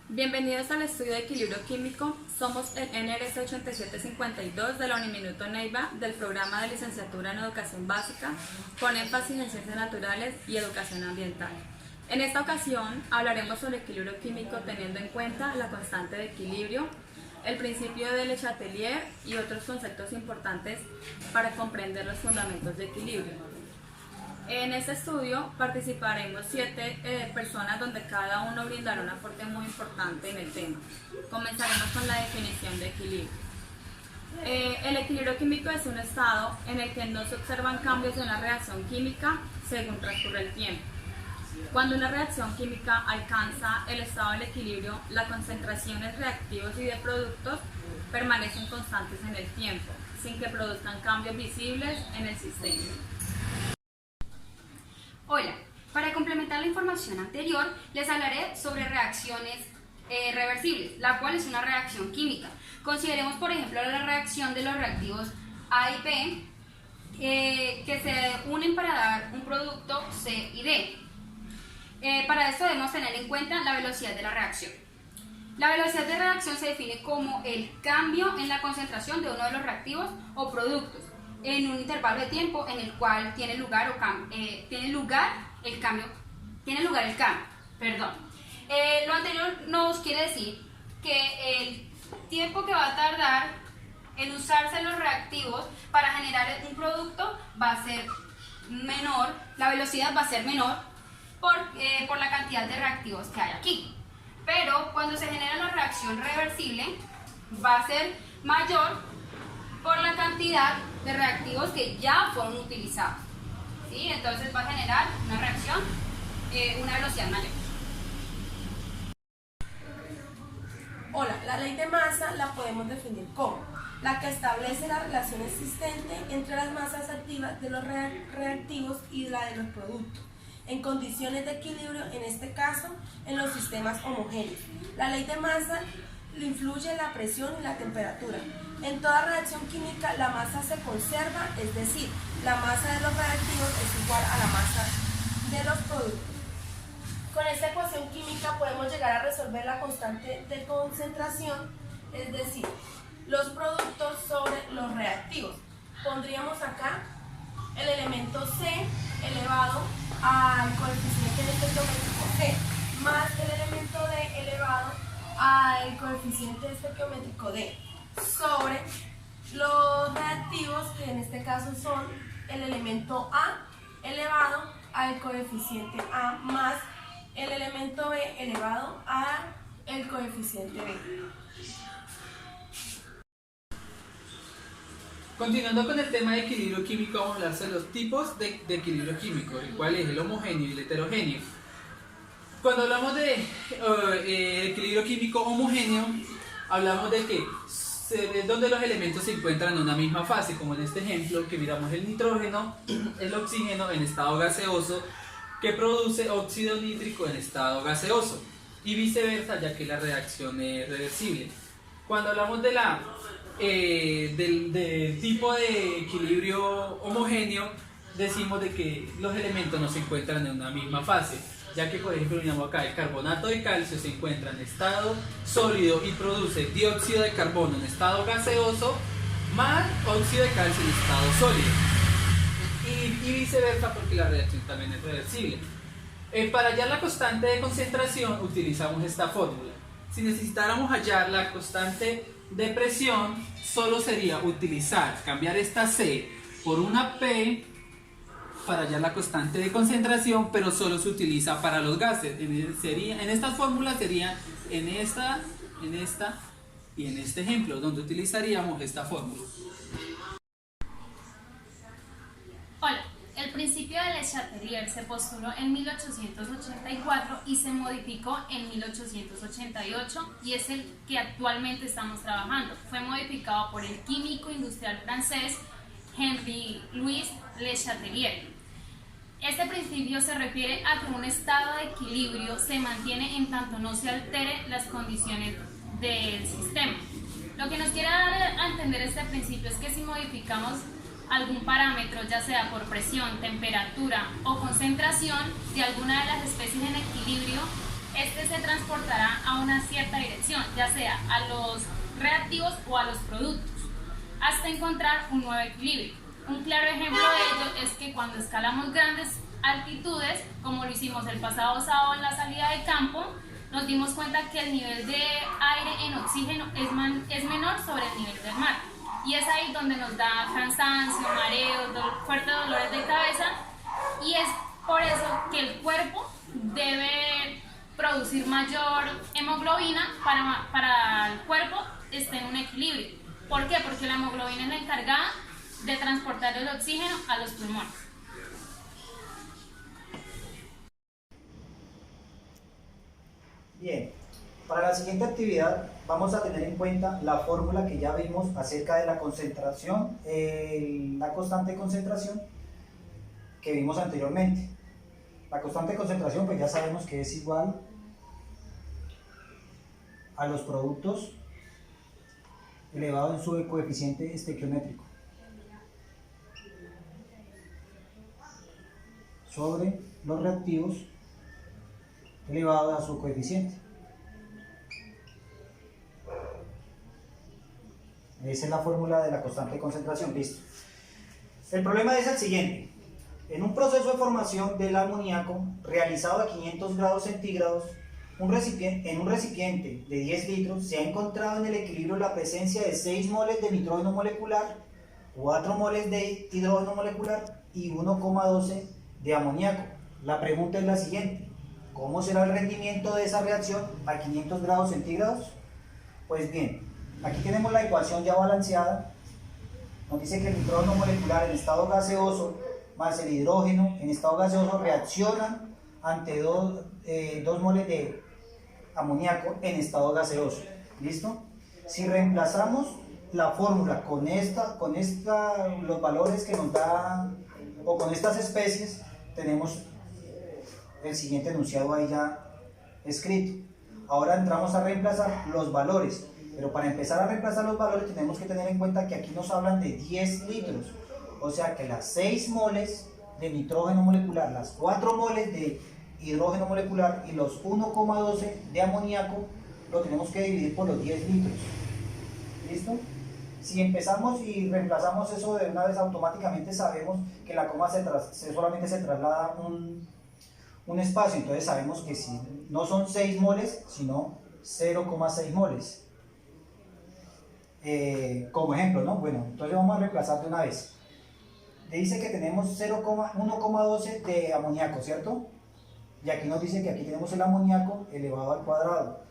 Bienvenidos al estudio de equilibrio químico. Somos el NRS 8752 de la Uniminuto Neiva del programa de licenciatura en educación básica con énfasis en ciencias naturales y educación ambiental. En esta ocasión hablaremos sobre equilibrio químico teniendo en cuenta la constante de equilibrio, el principio de Le Chatelier y otros conceptos importantes para comprender los fundamentos de equilibrio. En este estudio participaremos 7 personas donde cada uno brindará un aporte muy importante en el tema. Comenzaremos con la definición de equilibrio. El equilibrio químico es un estado en el que no se observan cambios en la reacción química según transcurre el tiempo. Cuando una reacción química alcanza el estado del equilibrio, las concentraciones reactivos y de productos permanecen constantes en el tiempo, sin que produzcan cambios visibles en el sistema. Hola, para complementar la información anterior, les hablaré sobre reacciones reversibles, la cual es una reacción química. Consideremos, por ejemplo, la reacción de los reactivos A y B, que se unen para dar un producto C y D. Para esto debemos tener en cuenta la velocidad de la reacción. La velocidad de reacción se define como el cambio en la concentración de uno de los reactivos o productos en un intervalo de tiempo en el cual tiene lugar el cambio. Lo anterior nos quiere decir que el tiempo que va a tardar en usarse los reactivos para generar un producto va a ser menor, la velocidad va a ser menor por la cantidad de reactivos que hay aquí. Pero cuando se genera la reacción reversible va a ser mayor por la cantidad de reactivos que ya fueron utilizados, ¿sí? Entonces va a generar una reacción, una velocidad mayor. Hola, la ley de masa la podemos definir como la que establece la relación existente entre las masas activas de los reactivos y la de los productos, en condiciones de equilibrio, en este caso, en los sistemas homogéneos. La ley de masa le influye la presión y la temperatura. En toda reacción química la masa se conserva, es decir, la masa de los reactivos es igual a la masa de los productos. Con esta ecuación química podemos llegar a resolver la constante de concentración, es decir, los productos sobre los reactivos. Pondríamos acá el elemento C elevado al coeficiente en este geométrico C, más el elemento D elevado al coeficiente estequiométrico D, sobre los reactivos, que en este caso son el elemento A elevado al coeficiente A más el elemento B elevado al coeficiente B. Continuando con el tema de equilibrio químico, vamos a hablar sobre los tipos de equilibrio químico, el cual es el homogéneo y el heterogéneo. Cuando hablamos de equilibrio químico homogéneo, hablamos de que es donde los elementos se encuentran en una misma fase, como en este ejemplo que miramos el nitrógeno, el oxígeno en estado gaseoso, que produce óxido nítrico en estado gaseoso, y viceversa, ya que la reacción es reversible. Cuando hablamos de del tipo de equilibrio homogéneo, decimos de que los elementos no se encuentran en una misma fase, ya que, por ejemplo, miramos acá, el carbonato de calcio se encuentra en estado sólido y produce dióxido de carbono en estado gaseoso más óxido de calcio en estado sólido, y viceversa, porque la reacción también es reversible. Para hallar la constante de concentración utilizamos esta fórmula. Si necesitáramos hallar la constante de presión, solo sería cambiar esta C por una P para hallar la constante de concentración, pero solo se utiliza para los gases. En estas fórmulas sería en esta y en este ejemplo, donde utilizaríamos esta fórmula. Hola, el principio de Le Chatelier se postuló en 1884 y se modificó en 1888 y es el que actualmente estamos trabajando. Fue modificado por el químico industrial francés Henri Louis Le Chatelier. Este principio se refiere a que un estado de equilibrio se mantiene en tanto no se altere las condiciones del sistema. Lo que nos quiere dar a entender este principio es que si modificamos algún parámetro, ya sea por presión, temperatura o concentración de alguna de las especies en equilibrio, este se transportará a una cierta dirección, ya sea a los reactivos o a los productos, hasta encontrar un nuevo equilibrio. Un claro ejemplo de ello es que cuando escalamos grandes altitudes, como lo hicimos el pasado sábado en la salida de campo, nos dimos cuenta que el nivel de aire en oxígeno es menor sobre el nivel del mar. Y es ahí donde nos da cansancio, mareos, fuertes dolores de cabeza, y es por eso que el cuerpo debe producir mayor hemoglobina para el cuerpo esté en un equilibrio. ¿Por qué? Porque la hemoglobina es la encargada de transportar el oxígeno a los pulmones. Bien, para la siguiente actividad vamos a tener en cuenta la fórmula que ya vimos acerca de la concentración, la constante de concentración que vimos anteriormente. La constante de concentración pues ya sabemos que es igual a los productos elevado en su coeficiente estequiométrico sobre los reactivos elevado a su coeficiente. Esa es la fórmula de la constante de concentración. Listo. El problema es el siguiente. En un proceso de formación del amoníaco realizado a 500 grados centígrados, en un recipiente de 10 litros se ha encontrado en el equilibrio la presencia de 6 moles de nitrógeno molecular, 4 moles de hidrógeno molecular y 1,12 de amoníaco. La pregunta es la siguiente: ¿cómo será el rendimiento de esa reacción a 500 grados centígrados? Pues bien, aquí tenemos la ecuación ya balanceada. Nos dice que el nitrógeno molecular en estado gaseoso más el hidrógeno en estado gaseoso reaccionan ante 2 moles de amoníaco en estado gaseoso. ¿Listo? Si reemplazamos la fórmula con los valores que nos da, o con estas especies, tenemos el siguiente enunciado ahí ya escrito. Ahora entramos a reemplazar los valores, pero para empezar a reemplazar los valores tenemos que tener en cuenta que aquí nos hablan de 10 litros, o sea que las 6 moles de nitrógeno molecular, las 4 moles de hidrógeno molecular y los 1,12 de amoníaco lo tenemos que dividir por los 10 litros. ¿Listo? Si empezamos y reemplazamos eso de una vez, automáticamente sabemos que la coma solamente se traslada un espacio, entonces sabemos que si no son 6 moles, sino 0,6 moles. Como ejemplo, ¿no? Bueno, entonces vamos a reemplazar de una vez. Le dice que tenemos 1,12 de amoníaco, ¿cierto? Y aquí nos dice que aquí tenemos el amoníaco elevado al cuadrado.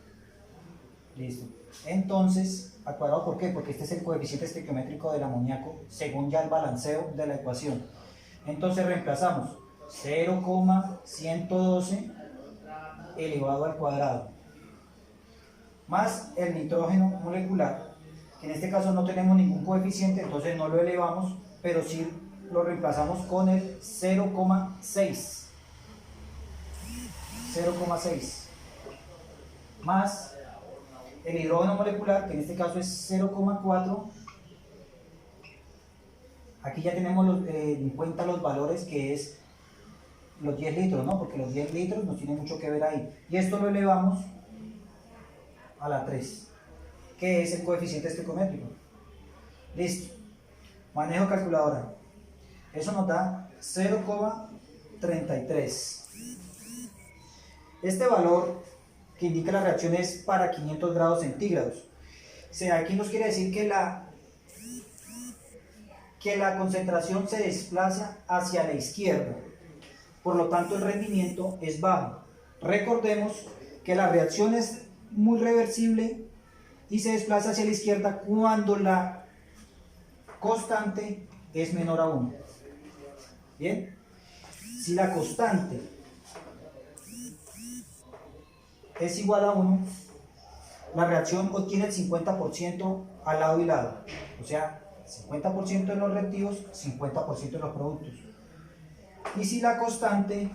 Listo. Entonces, al cuadrado, ¿por qué? Porque este es el coeficiente estequiométrico del amoníaco según ya el balanceo de la ecuación. Entonces reemplazamos 0,112 elevado al cuadrado más el nitrógeno molecular, que en este caso no tenemos ningún coeficiente, entonces no lo elevamos, pero sí lo reemplazamos con el 0,6 más el hidrógeno molecular, que en este caso es 0,4. Aquí ya tenemos en cuenta los valores, que es los 10 litros, ¿no? Porque los 10 litros nos tiene mucho que ver ahí. Y esto lo elevamos a la 3, que es el coeficiente estequiométrico. Listo. Manejo calculadora. Eso nos da 0,33. Este valor que indica la reacción es para 500 grados centígrados. O sea, aquí nos quiere decir que la concentración se desplaza hacia la izquierda. Por lo tanto, el rendimiento es bajo. Recordemos que la reacción es muy reversible y se desplaza hacia la izquierda cuando la constante es menor a 1. Bien, si la constante es igual a 1, la reacción obtiene el 50% al lado y lado, o sea, 50% en los reactivos, 50% en los productos. Y si la constante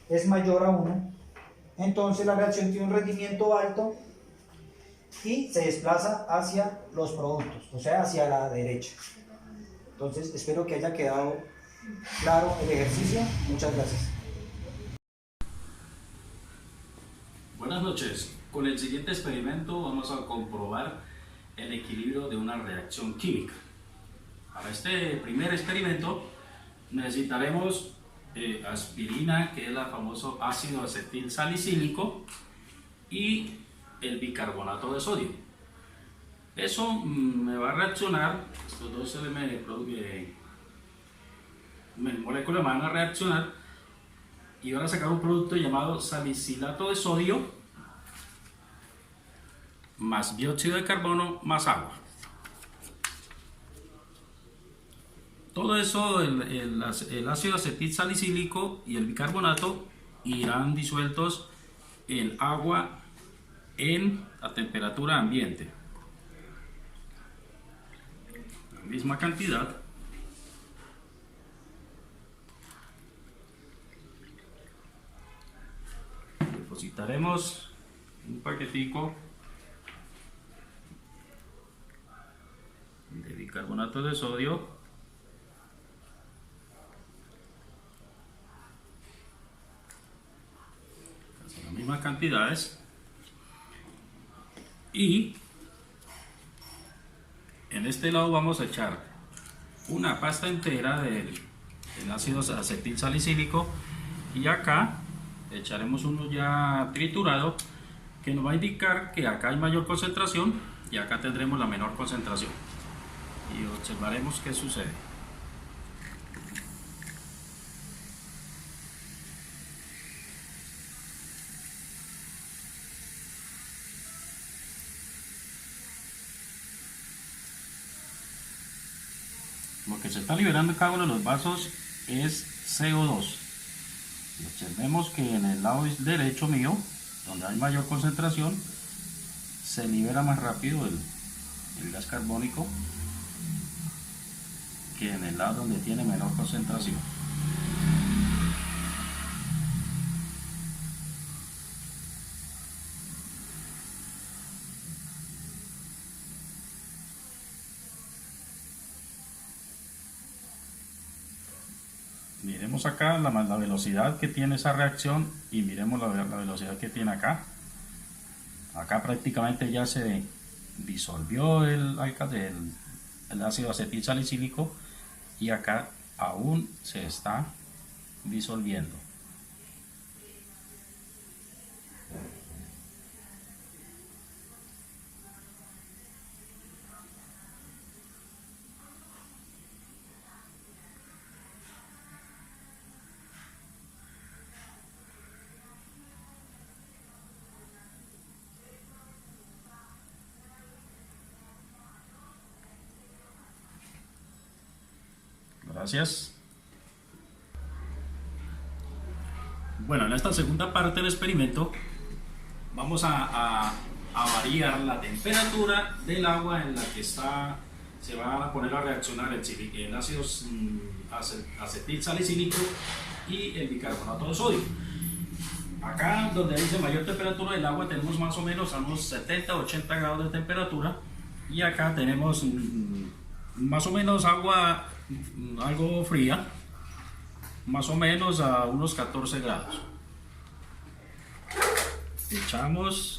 es mayor a 1, entonces la reacción tiene un rendimiento alto y se desplaza hacia los productos, o sea, hacia la derecha. Entonces, espero que haya quedado claro el ejercicio. Muchas gracias. Buenas noches. Con el siguiente experimento vamos a comprobar el equilibrio de una reacción química. Para este primer experimento necesitaremos aspirina, que es el famoso ácido acetil salicílico, y el bicarbonato de sodio. Eso me va a reaccionar, estos dos moléculas van a reaccionar y van a sacar un producto llamado salicilato de sodio más dióxido de carbono más agua. Todo eso, el ácido acetil salicílico y el bicarbonato irán disueltos en agua a temperatura ambiente. La misma cantidad. Depositaremos un paquetico de bicarbonato de sodio las mismas cantidades, y en este lado vamos a echar una pasta entera del ácido acetil salicílico, y acá echaremos uno ya triturado que nos va a indicar que acá hay mayor concentración y acá tendremos la menor concentración, y observaremos qué sucede. Lo que se está liberando en cada uno de los vasos es CO2. Y observemos que en el lado derecho mío, donde hay mayor concentración, se libera más rápido el gas carbónico que en el lado donde tiene menor concentración. Miremos acá la velocidad que tiene esa reacción y miremos la velocidad que tiene acá. Acá prácticamente ya se disolvió el ácido acetil salicílico, y acá aún se está disolviendo. Gracias. Bueno, en esta segunda parte del experimento vamos a variar la temperatura del agua en la que se va a poner a reaccionar el ácido acetil salicílico y el bicarbonato de sodio. Acá donde dice mayor temperatura del agua tenemos más o menos a unos 70-80 grados de temperatura, y acá tenemos más o menos agua algo fría, más o menos a unos 14 grados. Echamos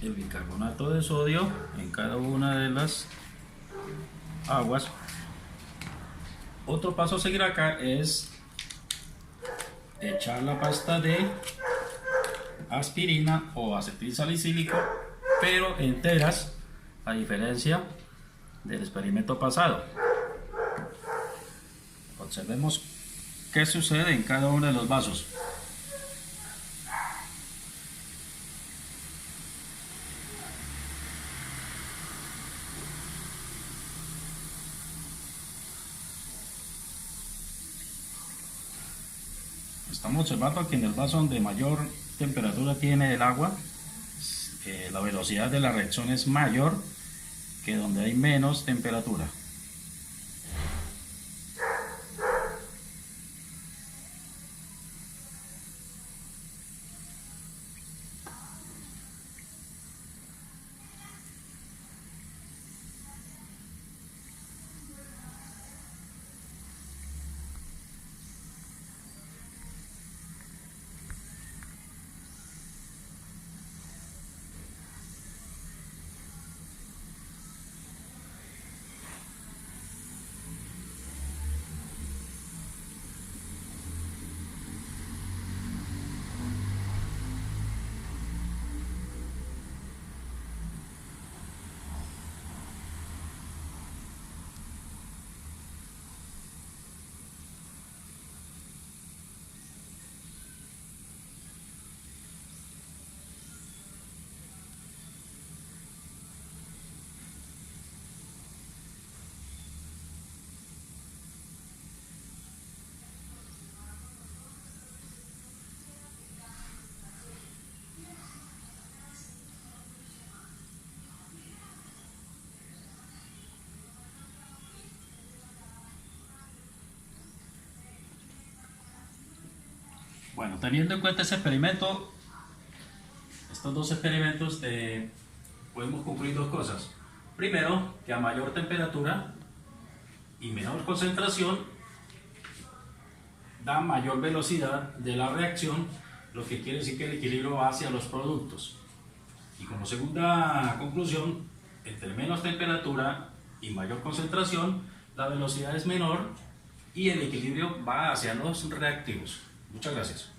el bicarbonato de sodio en cada una de las aguas. Otro paso a seguir acá es echar la pasta de aspirina o acetil salicílico, pero enteras, a diferencia del experimento pasado. Observemos qué sucede en cada uno de los vasos. Estamos observando que en el vaso donde mayor temperatura tiene el agua, la velocidad de la reacción es mayor que donde hay menos temperatura. Bueno, teniendo en cuenta ese experimento, estos dos experimentos, podemos concluir dos cosas. Primero, que a mayor temperatura y menor concentración da mayor velocidad de la reacción, lo que quiere decir que el equilibrio va hacia los productos. Y como segunda conclusión, entre menos temperatura y mayor concentración, la velocidad es menor y el equilibrio va hacia los reactivos. Muchas gracias.